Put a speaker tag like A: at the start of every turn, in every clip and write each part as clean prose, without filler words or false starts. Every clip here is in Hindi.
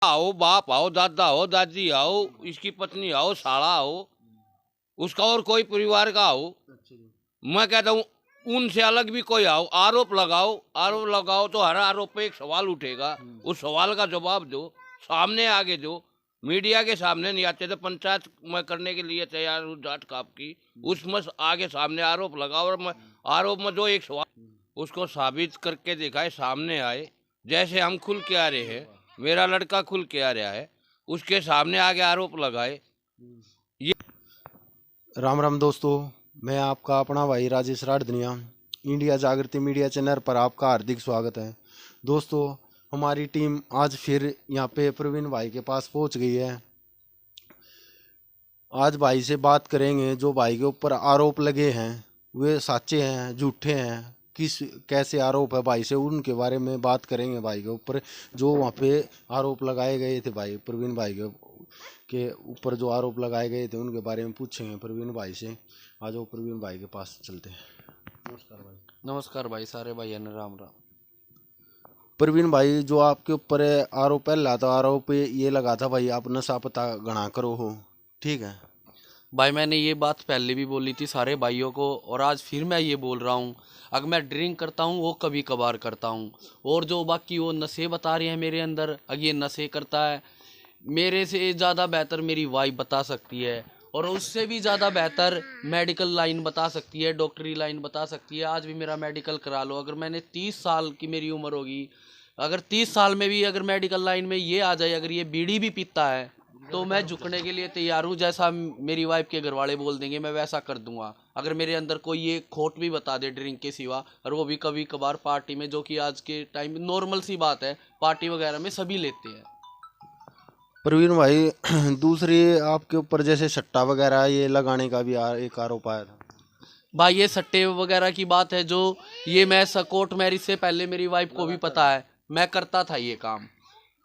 A: आओ, बाप आओ, दादा हो, दादी आओ, इसकी पत्नी आओ, साला हो, उसका और कोई परिवार का हो, मैं कहता हूँ उनसे अलग भी कोई आओ, आरोप लगाओ तो हर आरोप पे एक सवाल उठेगा। उस सवाल का जवाब दो, सामने आगे दो। मीडिया के सामने नहीं आते तो पंचायत मैं करने के लिए तैयार हूँ जाट काप की, उसमें आगे सामने आरोप लगाओ और मैं आरोप में जो एक सवाल उसको साबित करके दिखाए, सामने आए। जैसे हम खुल के आ रहे हैं, मेरा लड़का खुल के आ रहा है, उसके सामने आगे आरोप लगाए। ये
B: राम राम दोस्तों, मैं आपका अपना भाई राजेश राठधनिया इंडिया जागृति मीडिया चैनल पर आपका हार्दिक स्वागत है। दोस्तों, हमारी टीम आज फिर यहाँ पे प्रवीण भाई के पास पहुँच गई है। आज भाई से बात करेंगे, जो भाई के ऊपर आरोप लगे हैं वे सच्चे हैं झूठे हैं, किस कैसे आरोप है भाई से, उनके बारे में बात करेंगे। भाई के ऊपर जो वहाँ पे आरोप लगाए गए थे, भाई प्रवीण भाई के ऊपर जो आरोप लगाए गए थे उनके बारे में पूछेंगे प्रवीण भाई से। आज वो प्रवीण भाई के पास चलते हैं। नमस्कार भाई।
C: नमस्कार भाई, सारे भाइयों ने राम राम।
B: प्रवीण भाई, जो आपके ऊपर आरोप पहला था, आरोप ये लगा था भाई आप नशा पता गणा करो हो, ठीक है
C: भाई मैंने ये बात पहले भी बोली थी सारे भाइयों को, और आज फिर मैं ये बोल रहा हूँ। अगर मैं ड्रिंक करता हूँ वो कभी कभार करता हूँ, और जो बाकी वो नशे बता रहे हैं मेरे अंदर, अगर ये नशे करता है, मेरे से ज़्यादा बेहतर मेरी वाइफ बता सकती है, और उससे भी ज़्यादा बेहतर मेडिकल लाइन बता सकती है, डॉक्टरी लाइन बता सकती है। आज भी मेरा मेडिकल करा लो। अगर मैंने 30 साल की मेरी उम्र होगी, अगर 30 साल में भी अगर मेडिकल लाइन में ये आ जाए, अगर ये बीड़ी भी पीता है, तो मैं झुकने के लिए तैयार हूँ। जैसा मेरी वाइफ के घर वाले बोल देंगे मैं वैसा कर दूंगा। अगर मेरे अंदर कोई ये खोट भी बता दे ड्रिंक के सिवा, और वो भी कभी कभार पार्टी में, जो कि आज के टाइम में नॉर्मल सी बात है, पार्टी वगैरह में सभी लेते हैं।
B: प्रवीण भाई। दूसरी आपके ऊपर जैसे सट्टा वगैरह ये लगाने का भी एक आरोप आया था।
C: भाई ये सट्टे वगैरह की बात है, जो ये मैं कोर्ट मैरिज से पहले मेरी वाइफ को भी पता है, मैं करता था ये काम।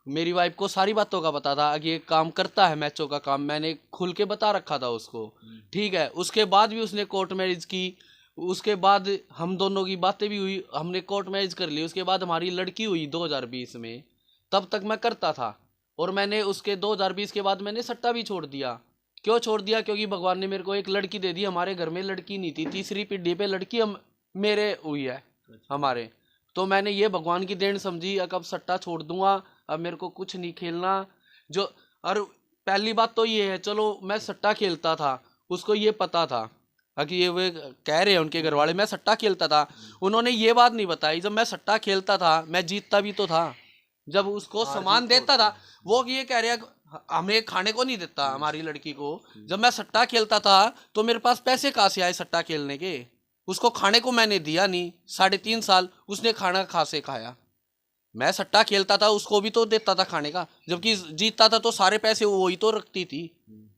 C: मेरी वाइफ को सारी बातों का पता था कि ये काम करता है मैचों का काम, मैंने खुल के बता रखा था उसको, ठीक है। उसके बाद भी उसने कोर्ट मैरिज की, उसके बाद हम दोनों की बातें भी हुई, हमने कोर्ट मैरिज कर ली। उसके बाद हमारी लड़की हुई 2020 में, तब तक मैं करता था। और मैंने उसके 2020 के बाद मैंने सट्टा भी छोड़ दिया। क्यों छोड़ दिया? क्योंकि भगवान ने मेरे को एक लड़की दे दी। हमारे घर में लड़की नहीं थी, तीसरी पीढ़ी पे लड़की हम मेरे हुई है हमारे। तो मैंने ये भगवान की देन समझी, अब सट्टा छोड़ दूंगा, अब मेरे को कुछ नहीं खेलना। जो और पहली बात तो ये है, चलो मैं सट्टा खेलता था, उसको ये पता था कि ये वे कह रहे हैं उनके घर वाले मैं सट्टा खेलता था। उन्होंने ये बात नहीं बताई, जब मैं सट्टा खेलता था मैं जीतता भी तो था। जब उसको सामान देता था, वो ये कह रहे हैं हमें खाने को नहीं देता हमारी लड़की को। जब मैं सट्टा खेलता था तो मेरे पास पैसे कहाँ से आए सट्टा खेलने के? उसको खाने को मैंने दिया नहीं, 3.5 साल उसने खाना कहाँ से खाया? मैं सट्टा खेलता था, उसको भी तो देता था खाने का, जबकि जीतता था तो सारे पैसे वो ही तो रखती थी,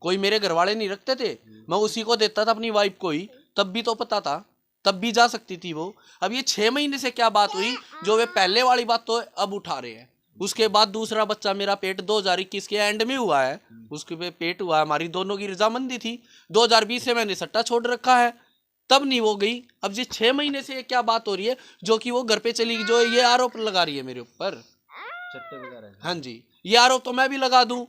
C: कोई मेरे घर वाले नहीं रखते थे, मैं उसी को देता था, अपनी वाइफ को ही। तब भी तो पता था, तब भी जा सकती थी वो। अब ये 6 महीने से क्या बात हुई जो वे पहले वाली बात तो अब उठा रहे हैं? उसके बाद दूसरा बच्चा मेरा पेट 2021 के एंड में हुआ है, उसके पे पेट हुआ है, हमारी दोनों की रजामंदी थी। 2020 से मैंने सट्टा छोड़ रखा है, तब नहीं वो गई। अब ये 6 महीने से ये क्या बात हो रही है जो कि वो घर पे चली, जो ये आरोप लगा रही है मेरे ऊपर? हाँ जी, ये आरोप तो मैं भी लगा दूं,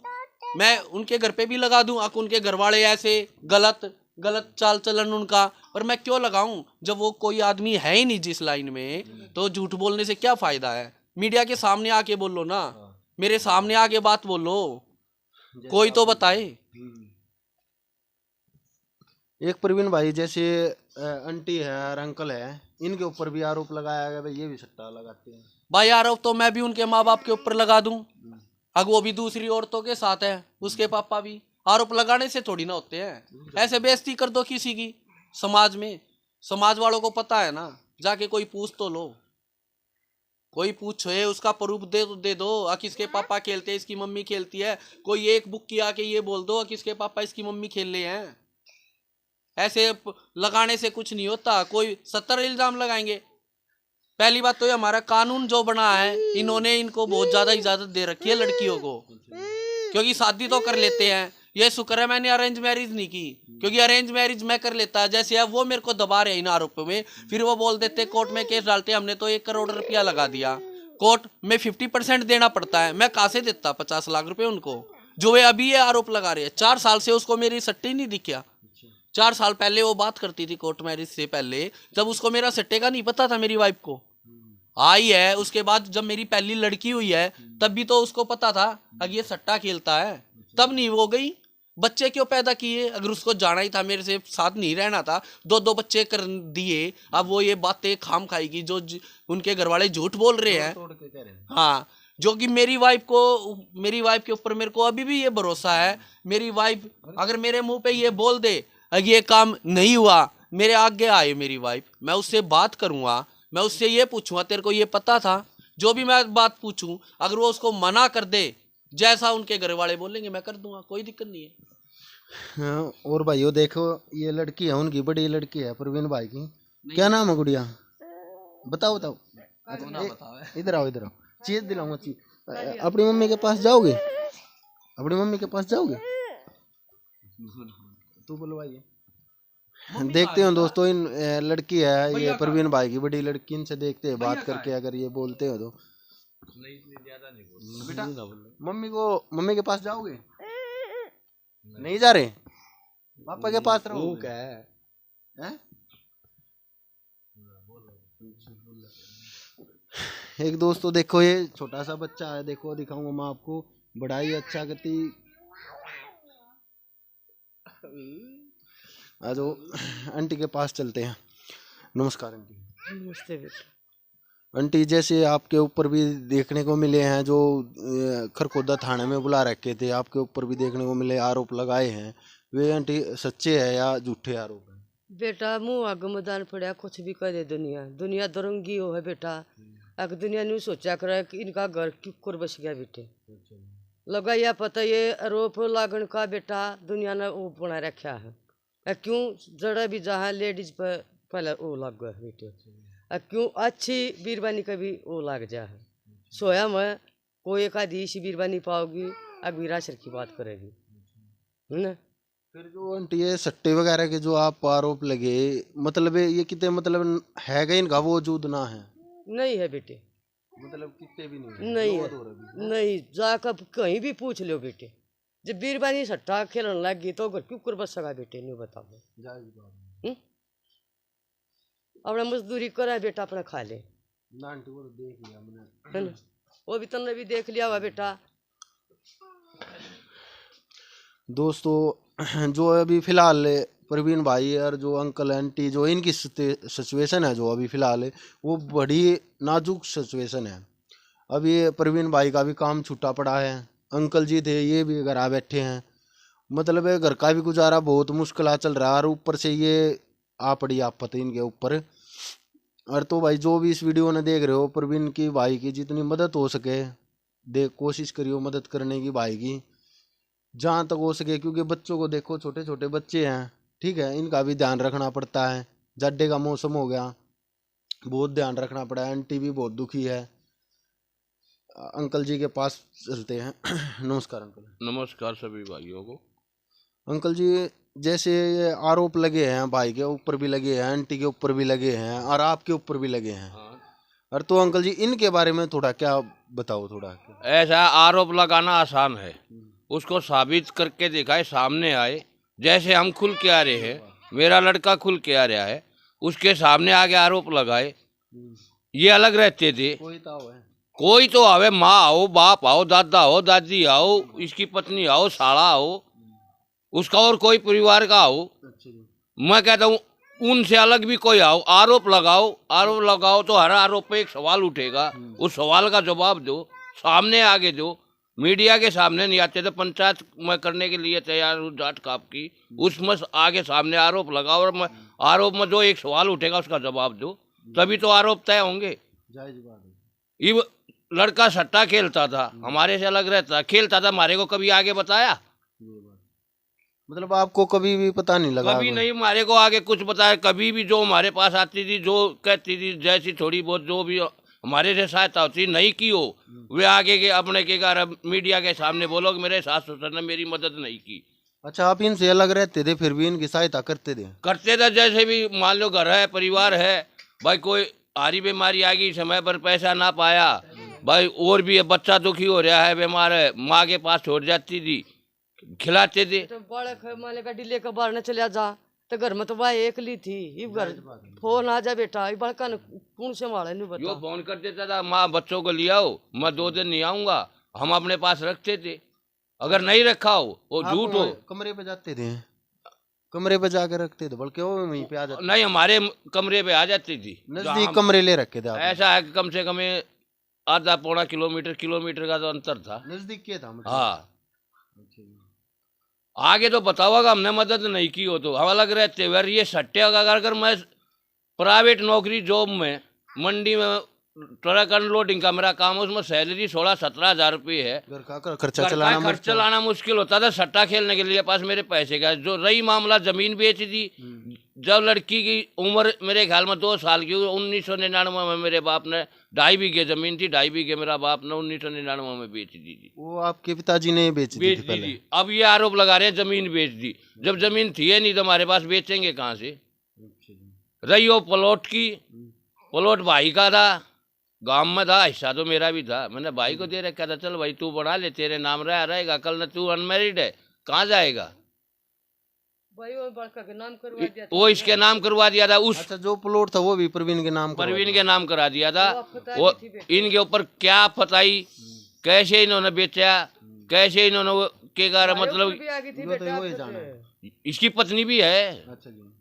C: मैं उनके घर पे भी लगा दूं, उनके घर वाले ऐसे गलत गलत चाल चलन उनका। पर मैं क्यों लगाऊं जब वो कोई आदमी है ही नहीं जिस लाइन में? तो झूठ बोलने से क्या फायदा है? मीडिया के सामने आके बोलो ना, मेरे सामने आके बात बोलो, कोई तो बताए।
B: एक प्रवीण भाई, जैसे आंटी है और अंकल है, इनके ऊपर भी आरोप लगाया गया भाई ये भी सट्टा लगाते हैं।
C: भाई आरोप तो मैं भी उनके माँ बाप के ऊपर लगा दूं, अगर वो भी दूसरी औरतों के साथ है, उसके पापा भी। आरोप लगाने से थोड़ी ना होते हैं, ऐसे बेइज्जती कर दो किसी की समाज में, समाज वालों को पता है ना, जाके कोई पूछ तो लो, कोई पूछे उसका प्रूफ दे दो, किसके पापा खेलते हैं, इसकी मम्मी खेलती है, कोई एक बुक की आके ये बोल दो किसके पापा इसकी मम्मी खेल रहे हैं। ऐसे लगाने से कुछ नहीं होता, कोई 70 इल्जाम लगाएंगे। पहली बात तो ये हमारा कानून जो बना है, इन्होंने इनको बहुत ज्यादा इजाजत दे रखी है लड़कियों को, क्योंकि शादी तो कर लेते हैं। ये शुक्र है मैंने अरेंज मैरिज नहीं की, क्योंकि अरेंज मैरिज मैं कर लेता। जैसे अब वो मेरे को दबा रहे इन आरोपों में, फिर वो बोल देते कोर्ट में केस डालते हमने तो 1 करोड़ रुपया लगा दिया। कोर्ट में 50% देना पड़ता है, मैं कहाँ से देता 50 लाख रुपए उनको, जो वे अभी ये आरोप लगा रहे हैं। 4 साल से उसको मेरी सट्टी नहीं दिखा। 4 साल पहले वो बात करती थी कोर्ट मैरिज से पहले, जब उसको मेरा सट्टे का नहीं पता था। मेरी वाइफ को आई है उसके बाद, जब मेरी पहली लड़की हुई है तब भी तो उसको पता था अगर ये सट्टा खेलता है, तब नहीं वो गई। बच्चे क्यों पैदा किए? अगर उसको जाना ही था, मेरे से साथ नहीं रहना था, 2 बच्चे कर दिए। अब वो ये बातें खाम खाएगी जो उनके घर वाले झूठ बोल रहे हैं। हाँ, जो कि मेरी वाइफ के ऊपर मेरे को अभी भी ये भरोसा है। मेरी वाइफ अगर मेरे मुंह पे ये बोल दे अगर ये काम नहीं हुआ, मेरे आगे आए मेरी वाइफ, मैं उससे बात करूंगा, मैं उससे ये पूछूंगा तेरे को ये पता था? जो भी मैं बात पूछूं, अगर वो उसको मना कर दे, जैसा उनके घर वाले बोलेंगे मैं कर दूंगा, कोई दिक्कत नहीं है।
B: हाँ, और भाइयों देखो ये लड़की है, उनकी बड़ी लड़की है प्रवीण भाई की। क्या नाम है गुड़िया? बताओ बताओ। इधर आओ इधर आओ, चीज दिलाऊंगा चीज। अपनी मम्मी के पास जाओगे? अपनी मम्मी के पास जाओगे? तू बुलवाइए। देखते हो दोस्तों, इन लड़की है ये प्रवीण भाई की बड़ी लड़की, इनसे देखते हैं बात करके, अगर ये बोलते हो तो। मम्मी के पास जाओगे? नहीं जा रहे? पापा के पास रहो। क्या है? एक दोस्तों देखो, ये छोटा सा बच्चा है, देखो दिखाऊंगा मैं आपको, बड़ा ही अच्छा गति। आज आंटी के पास चलते हैं। नमस्कार आंटी।
D: नमस्ते बेटा।
B: आंटी, जैसे आपके ऊपर भी देखने को मिले हैं, जो खरखोदा थाने में बुला रखे थे, आपके ऊपर भी देखने को मिले आरोप लगाए हैं, वे आंटी सच्चे हैं या झूठे आरोप हैं?
D: बेटा मुँह आग मैदान पड़ा, कुछ भी करे दुनिया दरंगी हो है बेटा। अगर दुनिया ने सोचा करे कि इनका घर क्यों बस गया बेटे, लगा या पता ये आरोप लागण का बेटा दुनिया ने वो बना रखा है। क्यों जड़ा भी जहाँ लेडीज पर पहले वो लग गया बेटे, क्यों अच्छी बीरबानी का भी वो लग जा है। सोया में कोई एक आधी सी बीरबानी पाओगी, अगवीरा सर की बात करेगी, है ना।
B: फिर जो आंटी ये सट्टे वगैरह के जो आप आरोप लगे, मतलब ये कितने, मतलब है गए इनका वजूद ना है?
D: नहीं है बेटे,
B: मतलब कितने भी नहीं
D: नहीं है, नहीं जाकर कहीं भी पूछ लो बेटे। जब बीरबानी सट्टा खेलने लग गई तो घर क्यों कर बस सका बेटे, नहीं बताओ। अपना मजदूरी करा बेटा, अपना खा ले
B: ना। आंटी वो देख लिया मैंने,
D: है ना, वो भी तुमने भी देख लिया हुआ बेटा।
B: दोस्तों जो अभी फिलहाल प्रवीण भाई और जो अंकल आंटी, जो इनकी सिचुएशन है जो अभी फिलहाल है, वो बड़ी नाजुक सिचुएशन है। अभी प्रवीण भाई का भी काम छूटा पड़ा है, अंकल जी थे ये भी घर आ बैठे हैं, मतलब घर का भी गुजारा बहुत मुश्किल चल रहा है, और ऊपर से ये आ पड़ी आफत इनके ऊपर। और तो भाई जो भी इस वीडियो ने देख रहे हो, प्रवीण की भाई की जितनी मदद हो सके कोशिश करियो मदद करने की भाई की, जहाँ तक हो सके, क्योंकि बच्चों को देखो, छोटे छोटे बच्चे हैं, ठीक है, इनका भी ध्यान रखना पड़ता है। जाडे का मौसम हो गया, बहुत ध्यान रखना पड़ा है। आंटी भी बहुत दुखी है। अंकल जी के पास चलते हैं। नमस्कार अंकल।
A: नमस्कार सभी भाइयों को।
B: अंकल जी, जैसे ये आरोप लगे हैं, भाई के ऊपर भी लगे हैं, आंटी के ऊपर भी लगे हैं, और आपके ऊपर भी लगे हैं, और तो अंकल जी इनके बारे में थोड़ा क्या बताओ थोड़ा।
A: ऐसा आरोप लगाना आसान है, उसको साबित करके दिखाए, सामने आए। जैसे हम खुल के आ रहे हैं, मेरा लड़का खुल के आ रहा है, उसके सामने आगे आरोप लगाए। ये अलग रहते थे, कोई तो आवे, माँ आओ, बाप आओ, दादा हो, दादी आओ, इसकी पत्नी आओ, साला हो, उसका और कोई परिवार का हो, मैं कहता हूँ उनसे अलग भी कोई आओ, आरोप लगाओ तो हर आरोप पे एक सवाल उठेगा, उस सवाल का जवाब दो, सामने आगे दो। मीडिया के सामने नहीं आते तो पंचायत में करने के लिए तैयार हूँ, जाट काप की, उसमें आगे सामने आरोप लगाओ, और आरोप में जो एक सवाल उठेगा उसका जवाब दो, तभी तो आरोप तय होंगे। ये लड़का सट्टा खेलता था, हमारे से अलग रहता, खेलता था, हमारे को कभी आगे बताया?
B: मतलब आपको कभी भी पता नहीं लगा?
A: कभी नहीं, हमारे को आगे कुछ बताया कभी भी। जो हमारे पास आती थी, जो कहती थी, जैसी थोड़ी बहुत जो भी हमारे से सहायता होती नहीं की हो, वे आगे के अपने के घर मीडिया के सामने बोलो कि मेरे सास ससुर ने मेरी मदद नहीं की।
B: अच्छा, आप इनसे अलग रहते थे फिर भी इनकी सहायता करते थे?
A: जैसे भी मान लो घर है, परिवार है, भाई कोई हारी बीमारी आ गई, समय पर पैसा ना पाया, भाई और भी है, बच्चा दुखी हो रहा है, बीमार है, माँ के पास छोड़ जाती थी, खिलाते थे।
D: तो बालक माले गाड़ी लेकर बाहर न चला जा, तो घर में तो वह एकली थी, ये घर फोन आ जा बेटा, ये बड़का कौन से माले नहीं
A: यो
D: बता।
A: फोन कर देता था, माँ बच्चों को ले आओ, मैं 2 दिन नहीं आऊंगा, हम अपने पास रखते थे। अगर नहीं रखा हो वो
B: आप
A: झूठ हो।
B: कमरे पे जाते थे, कमरे पे जाकर रखते थे, बल्कि वो वहीं पे आ जाते
A: नहीं, हमारे कमरे पे आ जाती थी।
B: नजदीक कमरे ले रखे थे आप?
A: ऐसा है कि कम से कम आधा पौना किलोमीटर का तो अंतर था।
B: नजदीक के था मतलब?
A: हाँ, आगे तो बताओगा, हमने मदद नहीं की हो तो हम अलग रहते हुए। ये सट्टे अगर मैं प्राइवेट नौकरी जॉब में मंडी में ट्रक अनलोडिंग का मेरा काम, उसमें सैलरी 16-17 हज़ार रुपये है।
B: घर का खर्चा
A: घर का
B: चलाना
A: खर्च चलाना मुश्किल होता था, सट्टा खेलने के लिए पास मेरे पैसे का। जो रही मामला जमीन बेच दी, जब लड़की की उम्र मेरे ख्याल में 2 साल की, 1999 में मेरे बाप ने 2.5 बीघे जमीन थी, 2.5 बीघे मेरा बाप ने 1999 में बेच दी थी।
B: वो आपके पिताजी ने बेच दी
A: बेच
B: थी
A: दी
B: पहले?
A: थी। अब ये आरोप लगा रहे हैं जमीन बेच दी, जब जमीन थी है नहीं तो हमारे पास बेचेंगे कहाँ से। रही वो प्लॉट की, प्लॉट भाई का था, गांव में था, हिस्सा तो मेरा भी था, मैंने भाई को दे रखा था, चल भाई तू बना ले, तेरे नाम रहेगा, कल न तू अनमेरिड है कहाँ जाएगा।
D: भाई वो बड़का के नाम करवा दिया था।
A: वो इसके नाम करवा दिया था। उस
B: अच्छा, जो प्लॉट था वो भी प्रवीण के नाम
A: परवीन के नाम करा दिया था।
D: वो फताई
A: वो
D: थी बेटी।
A: इनके ऊपर क्या फताई, कैसे इन्होंने बेचा, कैसे इन्होंने वो के कारण,
D: भाई
A: मतलब
D: ऊपर भी आ गई थी
B: वो तो
D: बेटा,
B: वही
D: अब तो
B: जाना
D: थे।
A: इसकी पत्नी भी है।
B: अच्छा जी।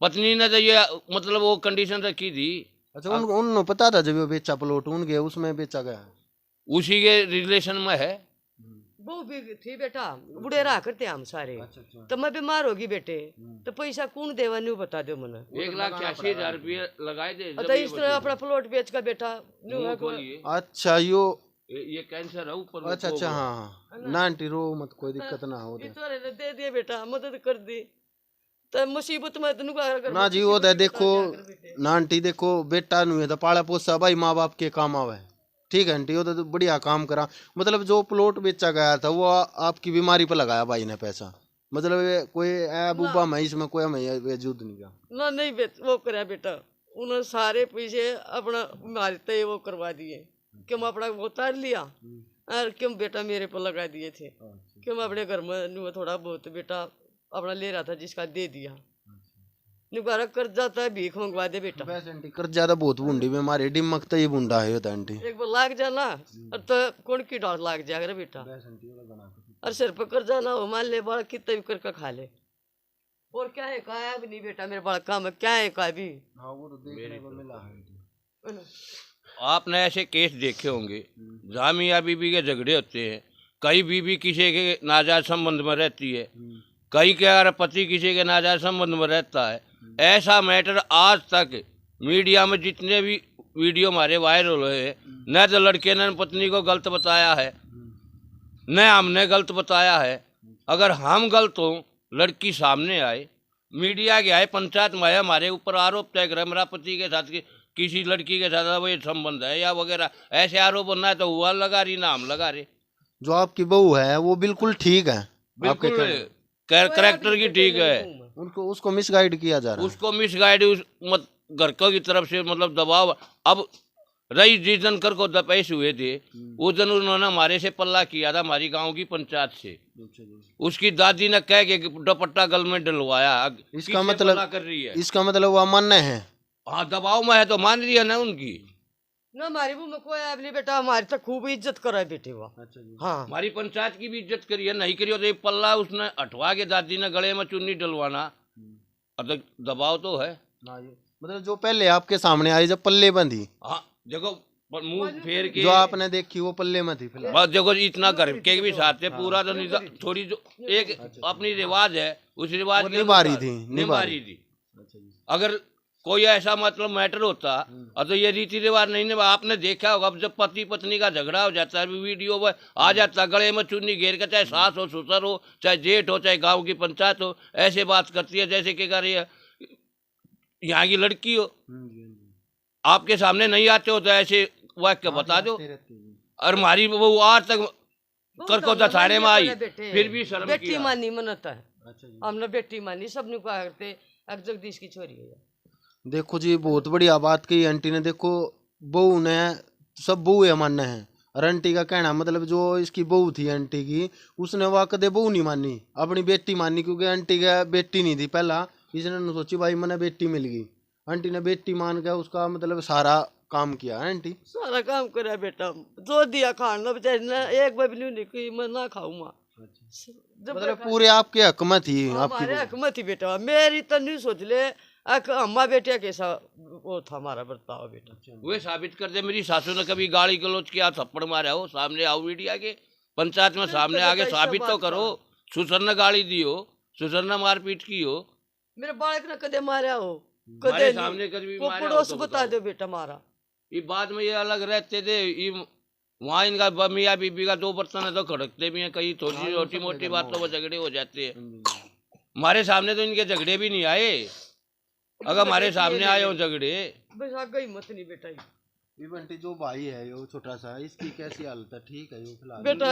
A: पत्नी ने तो ये मतलब वो कंडीशन रखी थी,
B: अच्छा, उनको पता था जब वो बेचा प्लॉट उनके, उसमें बेचा गया?
A: उसी के रिलेशन में है।
D: वो भी थी बेटा, बुढ़े रहा करते हम सारे।
B: अच्छा।
D: तो मैं बीमार होगी बेटे, तो पैसा कौन देवा नहीं बता दो मने।
A: 1,86,000 रुपये लगाए थे।
D: तो इस तरह अपना प्लॉट बेच का बेटा न्यू है को-
B: अच्छा,
A: ये कैंसर है ऊपर।
B: अच्छा, हाँ, ना आंटी रो मत, कोई दिक्कत ना हो।
D: इस तरह दे दिए बेटा, मदद कर दी, तो मुसीबत में तो अगर
B: ना जी, वो तो देखो ना आंटी, देखो बेटा नहीं है तो पाला पोसा भाई माँ बाप के काम आवे, ठीक है आंटी, वो तो बढ़िया काम करा। मतलब जो प्लॉट बेचा गया था वो आपकी बीमारी पर लगाया भाई ने पैसा, मतलब ये कोई बुबा मैं इसमें कोई हमें वजूद नहीं का
D: ना, नहीं वो कराया बेटा, उन्होंने सारे पैसे अपना मारते वो करवा दिए, क्यों अपना वो उतार लिया और क्यों बेटा मेरे पर लगा दिए थे, क्यों अपने घर में थोड़ा बहुत बेटा अपना ले रहा था जिसका दे दिया। निकारा कर्जा था, भीख मंगवा दे बेटा।
B: वैसे आंटी कर्जा तो बहुत बूंदी बीमारी, डिमक तो ये बूंदा है होता आंटी।
D: एक बार लाग जाना और तो कौन की डाल लाग जाएगा रे बेटा, और सिर पर कर्जा ना हो, मान ले बाल कितना भी करके खा ले, और क्या है का है भी नहीं बेटा, मेरे बाल काम है क्या है का भी।
B: वो तो देखने को मिला है।
A: आपने ऐसे केस देखे होंगे जहाँ मियाँ बीबी के झगड़े होते हैं, कई बीबी किसी के नाजायज संबंध में रहती है, कई के अगर पति किसी के नाजायज संबंध में रहता है। ऐसा मैटर आज तक मीडिया में जितने भी वीडियो हमारे वायरल हुए हैं, न तो लड़के ने पत्नी को गलत बताया है, न हमने गलत बताया है। अगर हम गलत हों, लड़की सामने आए, मीडिया के आए, पंचायत में आए, हमारे ऊपर आरोप तय करे मेरा पति के साथ किसी लड़की के साथ वो संबंध है या वगैरह, ऐसे आरोप ना है तो हुआ लगा रही ना हम लगा रहे।
B: जो आपकी बहू है वो बिल्कुल ठीक है,
A: बिल्कुल कैरेक्टर की ठीक है,
B: उनको उसको मिसगाइड किया जा रहा है।
A: उसको मिसगाइड मत घर की तरफ से मतलब दबाव। अब रही जिस दिन कर को दपेश हुए थे, उस दिन उन्होंने हमारे से पल्ला किया था, हमारी गांव की पंचायत से। उसकी दादी ने कह के दुपट्टा गल में डलवाया।
B: इसका
A: किससे
B: मतलब
A: पल्ला कर रही है?
B: इसका मतलब वो मान्य है।
A: हाँ, दबाव में है तो मान रही है ना उनकी।
D: ना हमारी वो कोई ऐब नहीं बेटा, हमारी तो खूब इज्जत करा है बेटे वो। हाँ,
A: हमारी पंचायत की भी इज्जत करी है, नहीं करी हो तो ये पल्ला उसने हटवा के दादी ने गले में चुन्नी डलवाना, अब तक दबाव तो है।
B: मतलब जो पहले आपके सामने आई जब पल्ले बंधी,
A: हाँ देखो, मुंह फेर के
B: जो आपने देखी वो पल्ले में थी फिलहाल।
A: बस देखो, इतना घर के भी साथ है पूरा तो नहीं, थोड़ी जो एक अपनी रिवाज है उस रिवाज के
B: निभा रही
A: अनुसार
B: थी,
A: निभा रही थी। अगर कोई ऐसा मतलब मैटर होता और तो ये रीति रिवाज नहीं निभा। आपने देखा होगा, अब जब पति पत्नी का झगड़ा हो जाता है, वीडियो में आ जाता, गले में चुन्नी घेर कर, चाहे सास हो, ससुर हो, चाहे जेठ हो, चाहे गांव की पंचायत हो, ऐसे बात करती है जैसे कि कर यहाँ की लड़की हो। आपके सामने नहीं आते हो तो ऐसे वाक्य बता दो। और हमारी वो आज तक करको थाने में आई, फिर भी शर्म
D: बेटी
A: किया।
D: मानी मनता है, हमने बेटी मानी, सब ने कहा करते अब जगदीश की छोरी है।
B: देखो जी, बहुत बढ़िया बात कही आंटी ने। देखो, बहू ने सब बहू है मानना है। और आंटी का कहना मतलब जो इसकी बहू थी आंटी की, उसने वह कदे बहू नहीं मानी, अपनी बेटी मानी, क्योंकि आंटी का बेटी नहीं थी पहला। इसने सोची भाई मैंने बेटी मिल गई, आंटी ने बेटी मान के उसका मतलब सारा काम किया है आंटी।
D: सारा काम करे बेटा, जो दिया खाना बेचारी ने, एक बबली नहीं की मैं ना खाऊं माँ।
B: मतलब पूरे आपके हक में थी आपकी
D: हमारे
B: बहू।
D: हक में थी बेटा, मेरी तो नहीं सोच ले अम्मा बेटिया कैसा वो था हमारा बर्ताव बेटा।
A: वे साबित कर दे मेरी सासू ने कभी गाली गलौज किया, थप्पड़ मारा हो, सामने आओ मीडिया के पंचायत में सामने आके साबित तो करो। सुसर ने गाली दी हो, सुसर ने मारपीट की हो,
D: मेरे बालक ने कदे मारा हो,
A: हमारे
D: कदे
A: सामने कभी
D: वो
A: मारा हो
D: पड़ोस
A: तो
D: बता
A: बताओ।
D: दो बेटा मारा।
A: ये बाद में ये अलग रहते थे, ये वहाँ इनका मियाँ बीबी का 2 बर्तन है तो खड़कते भी हैं, कहीं थोड़ी छोटी मोटी बातों पर झगड़े हो जाते हैं। हमारे सामने तो इनके झगड़े भी नहीं आए, अगर हमारे सामने आए हो झगड़े।
D: बस आ गई मत नहीं बेटा।
B: ये बंटी जो भाई है यो छोटा सा, इसकी कैसी हालत है? ठीक है यो फिलहाल?
D: बेटा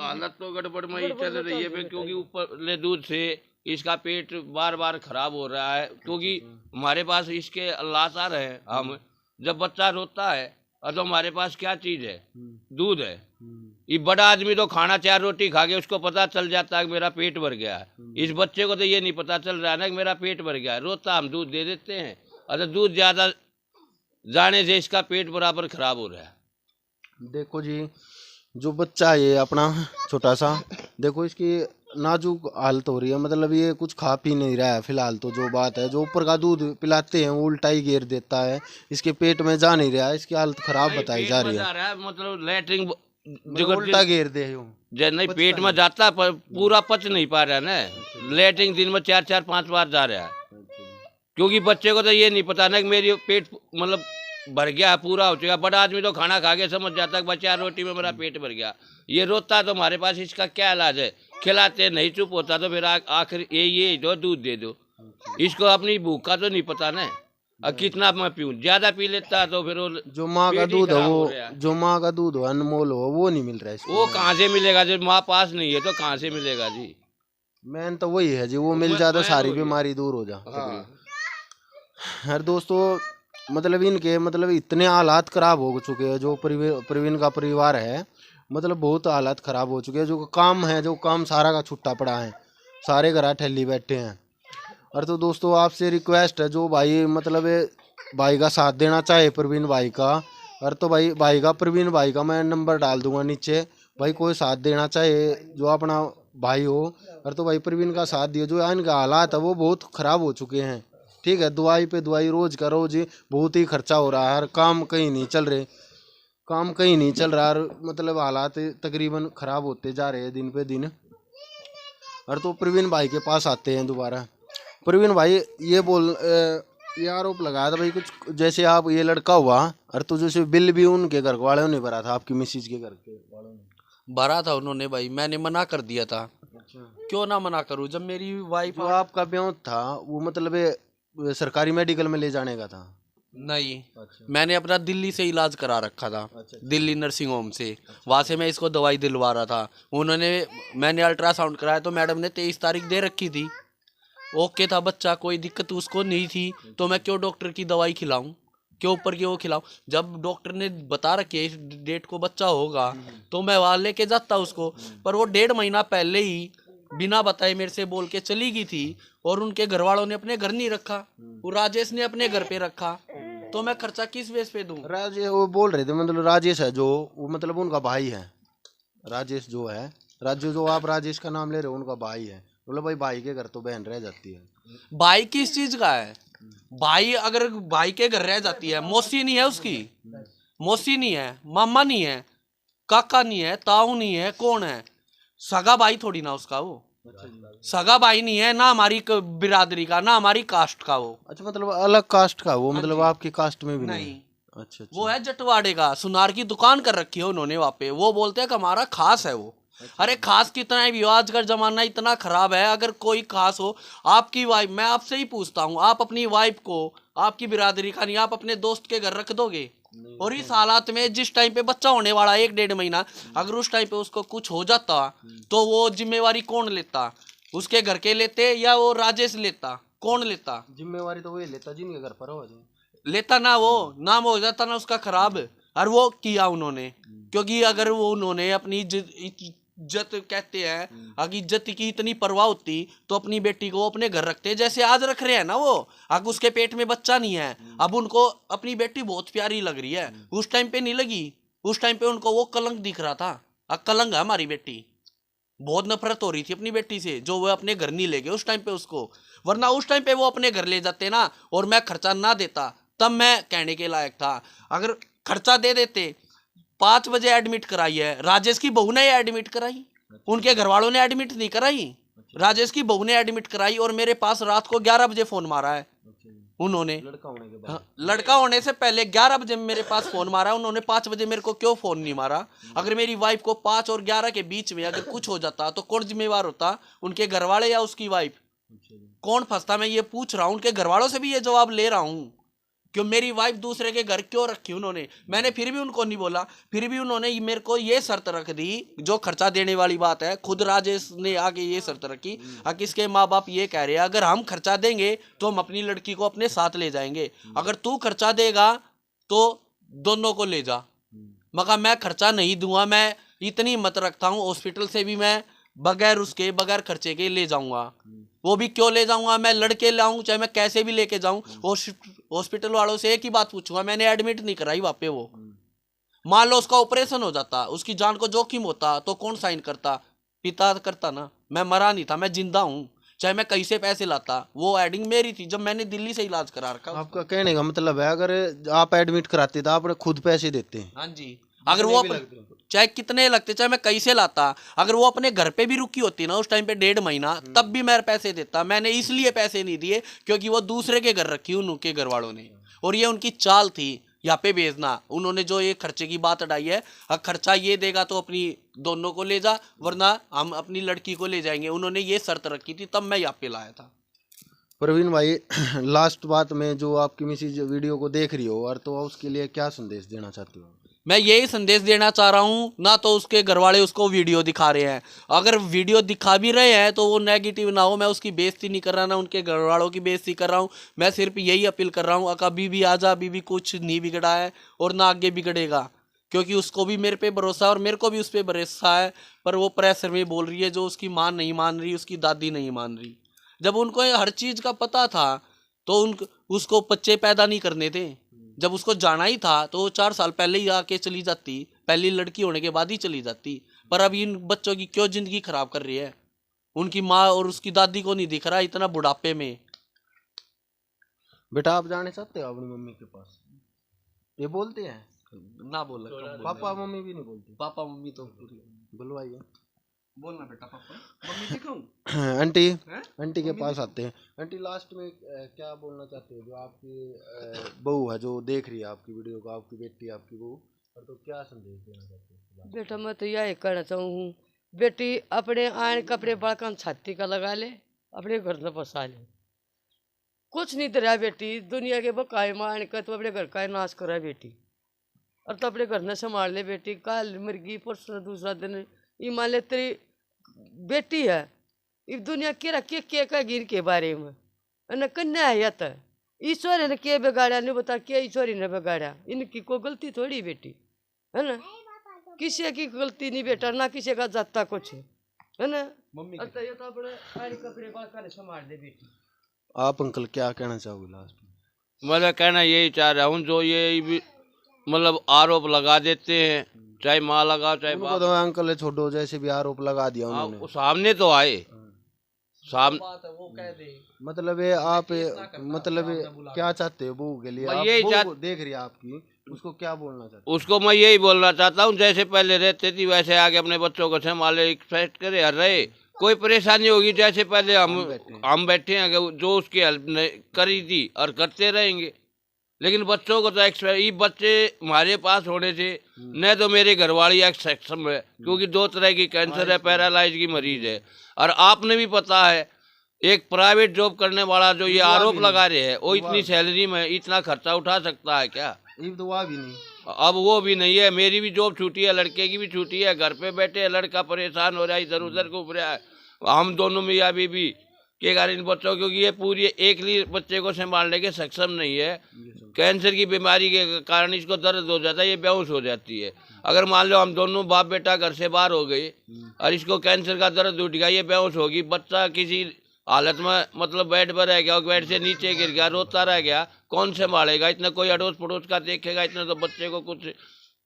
A: हालत तो गड़बड़ में ही चल रही है क्योंकि ऊपर ले दूध से इसका पेट बार बार खराब हो रहा है, क्योंकि हमारे पास इसके लाचार है हम। जब बच्चा रोता है और तो हमारे पास क्या चीज है? दूध है। ये बड़ा आदमी तो खाना 4 रोटी खा के उसको पता चल जाता है कि मेरा पेट भर गया है। इस बच्चे को तो ये नहीं पता चल रहा है ना कि मेरा पेट भर गया है। रोता हम दूध दे देते हैं, और दूध ज्यादा जाने से इसका पेट बराबर खराब हो रहा है।
B: देखो जी, जो बच्चा है ये अपना छोटा सा, देखो इसकी नाजुक हालत हो रही है, मतलब ये कुछ खा पी नहीं रहा है फिलहाल। तो जो बात है, जो ऊपर का दूध पिलाते हैं वो उल्टा ही घेर देता है, इसके पेट में जा नहीं रहा है, इसकी हालत खराब बताई जा रही है।
A: मतलब लैट्रिन
B: मतलब उल्टा घेर दे यूं।
A: नहीं पेट में जाता पर पूरा पच नहीं पा रहा ना। लैट्रिन दिन में 4-4 5 बार जा रहा है, क्योंकि बच्चे को तो ये नहीं पता ना कि मेरी पेट मतलब भर गया, पूरा हो चुका। बड़ा आदमी तो खाना खा के समझ जाता है कि 4 रोटी में मेरा पेट भर गया। ये रोता तो हमारे पास इसका क्या इलाज है? खिलाते नहीं, चुप होता तो फिर आखिर ये दो, दूध दे दो। इसको अपनी भूख का तो नहीं पता ना, और कितना मैं पीऊँ। ज्यादा पी लेता तो फिर वो
B: जो माँ का
A: पेट ही
B: दूध है
A: खराब हो
B: वो,
A: रहा है।
B: जो माँ का दूध हो अनमोल हो, वो नहीं मिल रहा है इसको।
A: वो कहाँ से मिलेगा? जब माँ पास नहीं है तो कहाँ से मिलेगा जी?
B: मेन तो वही है जी, वो मिल जाता सारी बीमारी दूर हो जा। हर दोस्तों मतलब इनके मतलब इतने हालात खराब हो चुके हैं, जो प्रवीण का परिवार है, मतलब बहुत हालात खराब हो चुके हैं। जो काम है, जो काम सारा का छुट्टा पड़ा है, सारे घर ठेली बैठे हैं। और तो दोस्तों आपसे रिक्वेस्ट है, जो भाई मतलब भाई का साथ देना चाहे प्रवीण भाई का, और तो भाई का प्रवीण भाई का मैं नंबर डाल दूंगा नीचे, भाई कोई साथ देना चाहे जो अपना भाई हो, और तो भाई प्रवीण का साथ दियो। जो इनका हालात है वो बहुत ख़राब हो चुके हैं, ठीक है। दवाई पे दवाई रोज का रोज बहुत ही खर्चा हो रहा है, और काम कहीं नहीं चल रहे, काम कहीं नहीं चल रहा, और मतलब हालात तकरीबन ख़राब होते जा रहे हैं दिन पे दिन। और तो प्रवीण भाई के पास आते हैं दोबारा। प्रवीण भाई ये आरोप लगाया था भाई कुछ, जैसे आप ये लड़का हुआ, और तो जैसे बिल भी उनके घर वालों ने भरा था, आपकी मिसिज के घर के वालों ने
C: भरा था उन्होंने भाई, मैंने मना कर दिया था। क्यों ना मना करूं, जब मेरी वाइफ
B: जो आपका ब्याह था वो मतलब सरकारी मेडिकल में ले जाने का था?
C: नहीं, मैंने अपना दिल्ली से इलाज करा रखा था, दिल्ली नर्सिंग होम से। वहाँ से मैं इसको दवाई दिलवा रहा था। मैंने अल्ट्रासाउंड कराया तो मैडम ने 23 तारीख दे रखी थी, ओके था बच्चा, कोई दिक्कत उसको नहीं थी। तो मैं क्यों डॉक्टर की दवाई खिलाऊं, क्यों ऊपर की वो खिलाऊं? जब डॉक्टर ने बता रखी है इस डेट को बच्चा होगा तो मैं वहाँ लेके जाता उसको। पर वो 1.5 महीना पहले ही बिना बताए मेरे से बोल के चली गई थी, और उनके घर वालों ने अपने घर नहीं रखा, वो राजेश ने अपने घर पे रखा। तो मैं खर्चा किस बेस पे दूं?
B: राजेश वो बोल रहे थे, मतलब राजेश है जो, वो मतलब उनका भाई है। राजेश जो है, जो आप राजेश का नाम ले रहे हो, उनका भाई है। मतलब भाई के घर तो बहन रह जाती है।
C: भाई किस चीज का है? भाई अगर भाई के घर रह जाती है, मौसी नहीं है उसकी, मौसी नहीं है, मामा नहीं है, काका नहीं है, ताऊ नहीं है, कौन है? सगा भाई थोड़ी ना उसका, वो सगा भाई नहीं है ना, हमारी बिरादरी का ना हमारी कास्ट का वो।
B: अच्छा, मतलब अलग कास्ट का वो, मतलब आपकी कास्ट में भी नहीं? अच्छा,
C: वो है जटवाड़े का, सुनार की दुकान कर रखी है उन्होंने वहाँ पे। वो बोलते हैं कि हमारा खास है वो। अरे खास कितना भी हो, आज का जमाना इतना खराब है, अगर कोई खास हो आपकी वाइफ, मैं आपसे ही पूछता हूँ, आप अपनी वाइफ को आपकी बिरादरी का नहीं, आप अपने दोस्त के घर रख दोगे? और इस हालात में जिस टाइम पे बच्चा होने वाला 1-1.5 महीना, अगर उस टाइम पे उसको कुछ हो जाता तो वो जिम्मेवारी कौन लेता? उसके घर के लेते या वो राजेश लेता? कौन लेता
B: जिम्मेवारी? तो वही लेता जिनके घर पर हो
C: लेता ना, वो नाम हो जाता ना उसका खराब। और वो किया उन्होंने, क्योंकि अगर वो उन्होंने अपनी इज्जत कहते हैं, अगर इज्जत की इतनी परवाह होती तो अपनी बेटी को अपने घर रखते, जैसे आज रख रहे हैं ना वो। अब उसके पेट में बच्चा नहीं है, अब उनको अपनी बेटी बहुत प्यारी लग रही है, उस टाइम पे नहीं लगी। उस टाइम पे उनको वो कलंक दिख रहा था। अब कलंक है हमारी बेटी, बहुत नफरत हो रही थी अपनी बेटी से, जो वो अपने घर नहीं ले गए उस टाइम पे उसको। वरना उस टाइम पे वो अपने घर ले जाते ना, और मैं खर्चा ना देता, तब मैं कहने के लायक था। अगर खर्चा दे देते, 5 बजे एडमिट कराई है राजेश की बहू ने एडमिट कराई, उनके घर वालों ने एडमिट नहीं कराई, राजेश की बहू ने एडमिट कराई। और मेरे पास रात को 11 बजे फोन मारा है उन्होंने, लड़का होने से पहले 11 बजे मेरे पास फोन मारा उन्होंने। 5 बजे मेरे को क्यों फोन नहीं मारा? अगर मेरी वाइफ को 5 और 11 के बीच में अगर कुछ हो जाता तो कौन जिम्मेवार होता, उनके घर वाले या उसकी वाइफ? कौन फंसता? मैं ये पूछ रहा हूँ, उनके घर वालों से भी ये जवाब ले रहा हूँ, क्यों मेरी वाइफ दूसरे के घर क्यों रखी उन्होंने? मैंने फिर भी उनको नहीं बोला, फिर भी उन्होंने मेरे को ये शर्त रख दी, जो खर्चा देने वाली बात है, खुद राजेश ने आगे ये शर्त रखी। किसके माँ बाप ये कह रहे हैं अगर हम खर्चा देंगे तो हम अपनी लड़की को अपने साथ ले जाएंगे, अगर तू खर्चा देगा तो दोनों को ले जा। मगर मैं खर्चा नहीं दूंगा, मैं इतनी हिम्मत रखता हूँ, हॉस्पिटल से भी मैं बगैर खर्चे के ले जाऊंगा। वो भी क्यों ले जाऊंगा? मैं लड़के लाऊं, चाहे मैं कैसे भी लेके जाऊं। हॉस्पिटल वालों से एक ही बात पूछूंगा, मैंने एडमिट नहीं कराई वहां पे। वो मान लो उसका ऑपरेशन हो जाता, उसकी जान को जोखिम होता, तो कौन साइन करता? पिता करता ना। मैं मरा नहीं था, मैं जिंदा हूँ, चाहे मैं कहीं से पैसे लाता। वो एडिंग मेरी थी जब मैंने दिल्ली से इलाज करा रखा।
B: आपका कहने का मतलब है अगर आप एडमिट कराते तो आप खुद पैसे देते हैं?
C: हाँ जी, अगर वो चाहे कितने लगते, चाहे मैं कैसे लाता, अगर वो अपने घर पे भी रुकी होती ना उस टाइम पे 1.5 महीना, तब भी मैं पैसे देता। मैंने इसलिए पैसे नहीं दिए क्योंकि वो दूसरे के घर रखी उनके घर वालों ने, और ये उनकी चाल थी यहाँ पे भेजना। उन्होंने जो ये खर्चे की बात अड़ाई है, खर्चा ये देगा तो अपनी दोनों को ले जा, वरना हम अपनी लड़की को ले जाएंगे, उन्होंने ये शर्त रखी थी, तब मैं यहाँ पे लाया था।
B: प्रवीण भाई, लास्ट बात में जो आपकी मिसेज वीडियो को देख रही हो और तो उसके लिए क्या संदेश देना चाहती हो?
C: मैं यही संदेश देना चाह रहा हूँ, ना तो उसके घर वाले उसको वीडियो दिखा रहे हैं, अगर वीडियो दिखा भी रहे हैं तो वो नेगेटिव ना हो। मैं उसकी बेइज्जती नहीं कर रहा, ना उनके घर वालों की बेइज्जती कर रहा हूँ। मैं सिर्फ यही अपील कर रहा हूँ, अभी भी आ जा, अभी भी कुछ नहीं बिगड़ा है और ना आगे बिगड़ेगा, क्योंकि उसको भी मेरे पे भरोसा है और मेरे को भी उस पर भरोसा है। पर वो प्रेशर में बोल रही है, जो उसकी माँ नहीं मान रही, उसकी दादी नहीं मान रही। जब उनको हर चीज़ का पता था तो उसको बच्चे पैदा नहीं करने थे। जब उसको जाना ही था तो 4 साल पहले ही आके चली जाती, पहली लड़की होने के बाद ही चली जाती। पर अब इन बच्चों की क्यों जिंदगी खराब कर रही है? उनकी माँ और उसकी दादी को नहीं दिख रहा इतना बुढ़ापे में।
B: बेटा, आप जाने चाहते हो अपनी मम्मी के पास? ये बोलते हैं
C: ना बोला,
B: पापा मम्मी भी नहीं बोलते?
C: पापा मम्मी तो
B: बुलवाइए।
C: बोलना बेटा, पापा मम्मी दिखाऊं?
B: आंटी के पास आते हैं। आंटी, लास्ट में क्या बोलना चाहते हो? जो आपकी बहू है जो देख रही है आपकी वीडियो को, आपकी बेटी, आपकी बहू, तो क्या संदेश देना चाहते हो?
D: बेटा मैं तो यही कहना चाहूँ, बेटी अपने आन कपड़े बड़कन छाती का लगा ले, अपने घर में बसा ले। कुछ नहीं तेरा बेटी, दुनिया के बकाए मान कर तो अपने घर का नाश करा बेटी, और तो अपने घर में संभाल ले बेटी। कल मुर्गी परसों दूसरा दिन ये मान ले तेरी बेटी है, इस दुनिया के का गिर के बारे में न कन्या है। तो ईश्वर ने के बिगाड़ा, नहीं बता क्या ईश्वर ने बिगाड़ा? इनकी कोई गलती थोड़ी बेटी, है ना? किसी की गलती नहीं बेटा, ना किसी का जाता कुछ, है ना? मम्मी तो ये तो अपने कपड़े बाहर संभाल दे बेटी।
B: आप अंकल क्या कहना चाहोगे लास्ट में?
A: मैं कहना यही चाह रहा हूँ, जो ये मतलब आरोप लगा देते हैं, चाहे माँ लगा चाहे बाप,
B: तो अंकल छोड़ो, जैसे भी आरोप लगा दिया उन्होंने,
A: सामने तो आए, सामने
C: वो कह दे।
B: मतलब ये आप मतलब क्या चाहते हो बहू के लिए? आप बहू देख रही है आपकी, उसको क्या बोलना चाहते हो?
A: उसको मैं यही बोलना चाहता हूँ, जैसे पहले रहते थी वैसे आगे अपने बच्चों को संभाले, एक्सपेक्ट करे और रहे। कोई परेशानी होगी जैसे पहले हम बैठे हैं, जो उसकी हेल्प करी थी और करते रहेंगे। लेकिन बच्चों को तो ये बच्चे हमारे पास होने से न तो मेरे घरवाली सक्षम है, क्योंकि 2 तरह की कैंसर है, पैरालाइज की मरीज है। और आपने भी पता है, एक प्राइवेट जॉब करने वाला जो ये आरोप लगा रहे हैं, वो इतनी सैलरी में इतना खर्चा उठा सकता है क्या?
B: भी नहीं,
A: अब वो भी नहीं है। मेरी भी जॉब छूटी है, लड़के की भी छूटी है, घर पे बैठे है, लड़का परेशान हो रहा है, इधर उधर घूम रहा है। हम दोनों मियाँ बीवी के कारण इन बच्चों, क्योंकि ये पूरी एकली बच्चे को संभालने के सक्षम नहीं है। कैंसर की बीमारी के कारण इसको दर्द हो जाता है, ये बेहोश हो जाती है। अगर मान लो हम दोनों बाप बेटा घर से बाहर हो गए और इसको कैंसर का दर्द उठ गया, ये बेहोश होगी, बच्चा किसी हालत में मतलब बेड पर रह गया, बेड से नीचे गिर गया, रोता रह गया, कौन संभालेगा? इतना कोई अड़ोस पड़ोस का देखेगा? इतना तो बच्चे को कुछ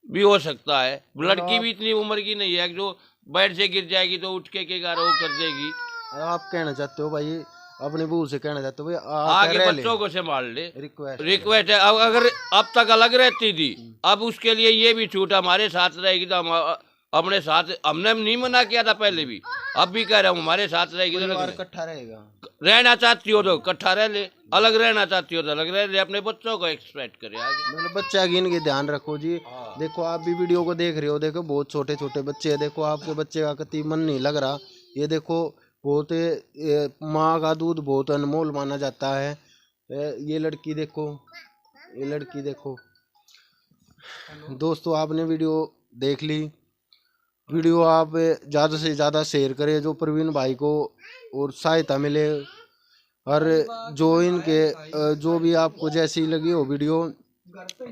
A: भी हो सकता है। लड़की भी इतनी उम्र की नहीं है जो बेड से गिर जाएगी तो उठ के वो कर देगी।
B: आप कहना चाहते हो भाई, अपने बहू से कहना चाहते हो भाई
A: आगे बच्चों को संभाल ले,
B: रिक्वेस्ट
A: है। अगर अब तक अलग रहती थी, अब उसके लिए ये भी छूट हमारे साथ रहेगी तो हम अपने साथ, हमने नहीं मना किया था पहले भी, अब भी कह रहा हूँ हमारे साथ रहेगी तो
B: इकट्ठा रहेगा।
A: रहना चाहती हो तो इकट्ठा रह ले, अलग रहना चाहती हो तो अलग रह ले, अपने बच्चों को एक्सपेक्ट करे आगे।
B: मतलब बच्चा गिन के ध्यान रखो जी। देखो आप भी वीडियो को देख रहे हो, देखो बहुत छोटे छोटे बच्चे हैं, देखो आपके बच्चे का कतई मन नहीं लग रहा। ये देखो बहुत माँ का दूध बहुत अनमोल माना जाता है। ये लड़की देखो, ये लड़की देखो। दोस्तों आपने वीडियो देख ली, वीडियो आप ज़्यादा से ज़्यादा शेयर करें जो प्रवीण भाई को और सहायता मिले। और जो इनके जो भी आपको जैसी लगी हो वीडियो,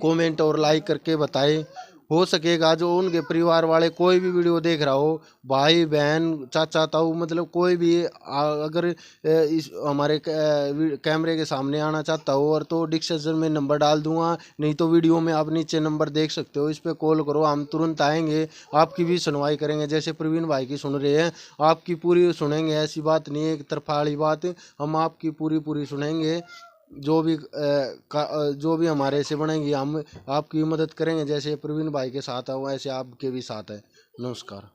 B: कमेंट और लाइक करके बताएं। हो सकेगा जो उनके परिवार वाले कोई भी वीडियो देख रहा हो, भाई बहन चाचा ताऊ, मतलब कोई भी अगर इस हमारे कैमरे के सामने आना चाहता हो और तो डिस्क्रिप्शन में नंबर डाल दूंगा, नहीं तो वीडियो में आप नीचे नंबर देख सकते हो, इस पर कॉल करो, हम तुरंत आएंगे, आपकी भी सुनवाई करेंगे। जैसे प्रवीण भाई की सुन रहे हैं, आपकी पूरी सुनेंगे, ऐसी बात नहीं है एक तरफा वाली बात, हम आपकी पूरी सुनेंगे। जो भी हमारे से बनेंगी हम आपकी मदद करेंगे। जैसे प्रवीण भाई के साथ है वैसे आपके भी साथ है। नमस्कार।